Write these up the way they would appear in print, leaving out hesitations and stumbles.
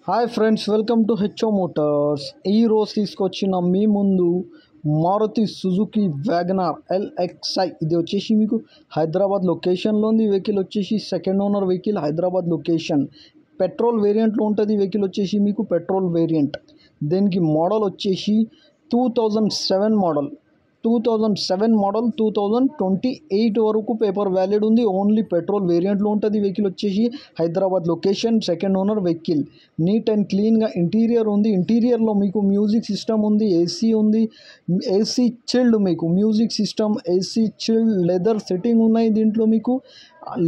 Hi friends, welcome to HO Motors. ఈ రోజు తీసుకొచ్చిన మీ ముందు మారుతి సుజుకి వ్యాగనార్ ఎల్ఎక్స్ఐ. ఇది వచ్చేసి మీకు హైదరాబాద్ లొకేషన్లో ఉంది. వెహికల్ వచ్చేసి second owner vehicle, Hyderabad location. Petrol వేరియంట్లో ఉంటుంది. వెహికల్ వచ్చేసి మీకు పెట్రోల్ వేరియంట్. దీనికి మోడల్ వచ్చేసి 2007 మోడల్. 2028 వరకు పేపర్ వ్యాలిడ్ ఉంది. ఓన్లీ పెట్రోల్ వేరియంట్లో ఉంటుంది. వెహికల్ వచ్చేసి Hyderabad location, second owner vehicle. Neat and క్లీన్గా ఇంటీరియర్ ఉంది. ఇంటీరియర్లో మీకు మ్యూజిక్ సిస్టమ్ ఉంది, ఏసీ ఉంది, ఏసీ చిల్డ్, మీకు music system, AC chilled, leather sitting ఉన్నాయి. దీంట్లో మీకు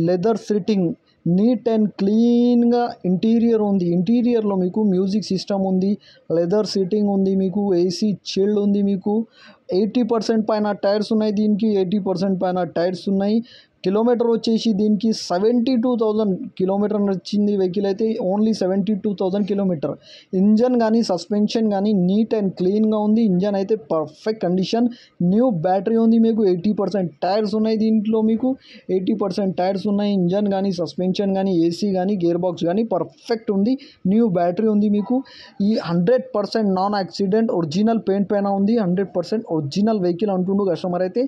లెదర్ సిట్టింగ్, నీట్ అండ్ క్లీన్గా ఇంటీరియర్ ఉంది. ఇంటీరియర్లో మీకు మ్యూజిక్ సిస్టమ్ ఉంది, లెదర్ సీటింగ్ ఉంది, మీకు ఏసీ చిల్డ్ ఉంది. మీకు 80% పైన టైర్స్ ఉన్నాయి. దీనికి 80% పైన టైర్స్ ఉన్నాయి. కిలోమీటర్ వచ్చేసి దీనికి 72,000 కిలోమీటర్ నచ్చింది. వెహికల్ అయితే ఓన్లీ 72,000 కిలోమీటర్. ఇంజన్ కానీ సస్పెన్షన్ కానీ నీట్ అండ్ క్లీన్గా ఉంది. ఇంజన్ అయితే పర్ఫెక్ట్ కండిషన్. న్యూ బ్యాటరీ ఉంది. మీకు 80% టైర్స్ ఉన్నాయి. దీంట్లో మీకు 80% టైర్స్ ఉన్నాయి. ఇంజన్ కానీ సస్పెన్షన్ కానీ ఏసీ కానీ గేర్ బాక్స్ కానీ పర్ఫెక్ట్ ఉంది. న్యూ బ్యాటరీ ఉంది. మీకు ఈ 100% నాన్ యాక్సిడెంట్ ఒరిజినల్ పెయింట్ పైన ఉంది. 100% ఒరిజినల్ వెహికల్ అంటుండు కస్టమర్ అయితే.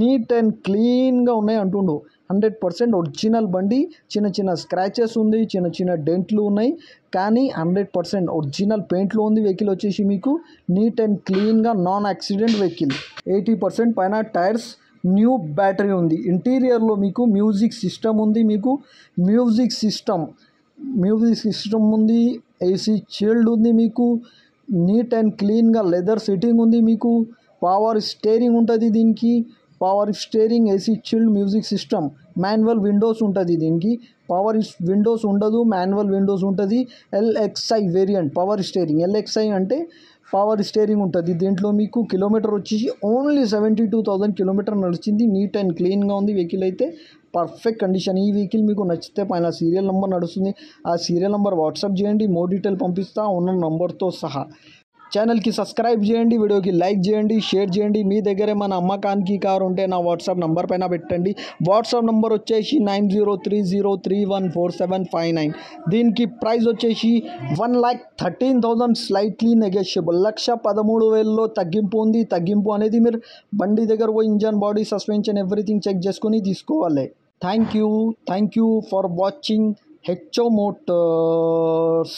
నీట్ అండ్ క్లీన్గా ఉన్నాయి అంటుండు. 100% ఒరిజినల్ బండి. చిన్న చిన్న స్క్రాచెస్ ఉంది, చిన్న చిన్న డెంట్లు ఉన్నాయి, కానీ 100% ఒరిజినల్ పెయింట్లో ఉంది. వెహికల్ వచ్చేసి మీకు నీట్ అండ్ క్లీన్గా నాన్ యాక్సిడెంట్ వెహికల్. 80% పైన టైర్స్, న్యూ బ్యాటరీ ఉంది. ఇంటీరియర్లో మీకు మ్యూజిక్ సిస్టమ్ ఉంది. మీకు మ్యూజిక్ సిస్టమ్ ఉంది, ఏసీ చిల్డ్ ఉంది. మీకు నీట్ అండ్ క్లీన్గా లెదర్ సిట్టింగ్ ఉంది. మీకు పవర్ స్టీరింగ్ ఉంటుంది. దీనికి power steering, AC chilled, music system. Manual Windows ఉంటుంది. దీనికి పవర్ విండోస్ ఉండదు, మాన్యువల్ విండోస్ ఉంటుంది. LXi variant power steering. LXi అంటే పవర్ స్టీరింగ్ ఉంటుంది. దీంట్లో మీకు కిలోమీటర్ వచ్చేసి ఓన్లీ 72,000 కిలోమీటర్ నడిచింది. నీట్ అండ్ క్లీన్గా ఉంది. వెహికల్ అయితే పర్ఫెక్ట్ కండిషన్. ఈ వెహికల్ మీకు నచ్చితే పైన సీరియల్ నెంబర్ నడుస్తుంది. ఆ సీరియల్ నెంబర్ వాట్సాప్ చేయండి, మోర్ డీటెయిల్ పంపిస్తా ఉన్న నంబర్తో సహా. ఛానల్కి సబ్స్క్రైబ్ చేయండి, వీడియోకి లైక్ చేయండి, షేర్ చేయండి. మీ దగ్గరే మన అమ్మకానికి కారు ఉంటే నా వాట్సాప్ నంబర్ పైన పెట్టండి. వాట్సాప్ నంబర్ వచ్చేసి 9030314759. దీనికి ప్రైస్ వచ్చేసి 1,13,000 స్లైట్లీ నెగోషియబుల్. 1,13,000లో తగ్గింపు ఉంది. తగ్గింపు అనేది మీరు బండి దగ్గర పోయి engine, body, suspension everything check చేసుకొని తీసుకోవాలి. Thank you for watching HO Motors.